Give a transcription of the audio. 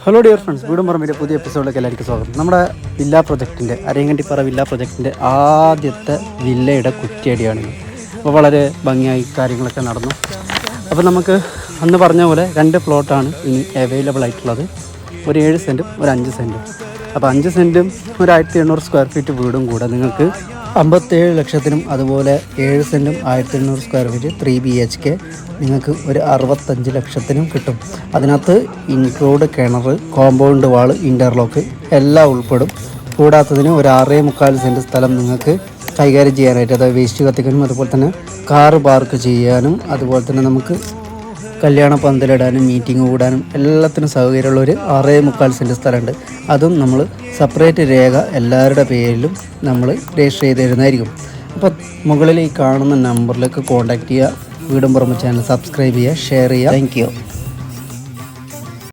Hello dear friends, വീടും പറമ്പിൻ്റെ പുതിയ എപ്പിസോഡിലേക്ക് എല്ലാവർക്കും സ്വാഗതം. നമ്മുടെ വില്ല പ്രൊജക്റ്റിൻ്റെ അരയങ്കണ്ടിപ്പാറ വില്ല പ്രൊജക്റ്റിൻ്റെ ആദ്യത്തെ വില്ലയുടെ കുറ്റിയടിയാണിത്. അപ്പോൾ വളരെ ഭംഗിയായി കാര്യങ്ങളൊക്കെ നടന്നു. അപ്പോൾ നമുക്ക് അന്ന് പറഞ്ഞ പോലെ 2 പ്ലോട്ടാണ് ഇനി അവൈലബിൾ ആയിട്ടുള്ളത്. ഒരു 7 സെൻറ്റും ഒരു 5 സെൻറ്റും. അപ്പോൾ 5 സെൻറ്റും ഒരു 1800 സ്ക്വയർ ഫീറ്റ് വീടും കൂടെ നിങ്ങൾക്ക് 57 ലക്ഷത്തിനും, അതുപോലെ 7 സെൻറ്റും 1800 സ്ക്വയർ ഫീറ്റ് 3 BHK നിങ്ങൾക്ക് ഒരു 65 ലക്ഷത്തിനും കിട്ടും. അതിനകത്ത് ഇൻക്ലൂഡ് കിണർ, കോമ്പൗണ്ട് വാൾ, ഇൻ്റർലോക്ക് എല്ലാം ഉൾപ്പെടും. കൂടാത്തതിന് ഒരു 6.25 സെൻറ്റ് സ്ഥലം നിങ്ങൾക്ക് കൈകാര്യം ചെയ്യാനായിട്ട്, അതായത് വേസ്റ്റ് കത്തിക്കാനും അതുപോലെ തന്നെ കാറ് പാർക്ക് ചെയ്യാനും അതുപോലെ തന്നെ നമുക്ക് കല്യാണ പന്തലിടാനും മീറ്റിംഗ് കൂടാനും എല്ലാത്തിനും സൗകര്യമുള്ളൊരു 6.25 സെൻറ്റ് സ്ഥലമുണ്ട്. അതും നമ്മൾ സെപ്പറേറ്റ് രേഖ എല്ലാവരുടെ പേരിലും നമ്മൾ രജിസ്റ്റർ ചെയ്ത് തരുന്നതായിരിക്കും. അപ്പോൾ മുകളിൽ ഈ കാണുന്ന നമ്പറിലേക്ക് കോൺടാക്റ്റ് ചെയ്യുക. വീടും പറമ്പ് ചാനൽ സബ്സ്ക്രൈബ് ചെയ്യുക, ഷെയർ ചെയ്യുക. Thank you.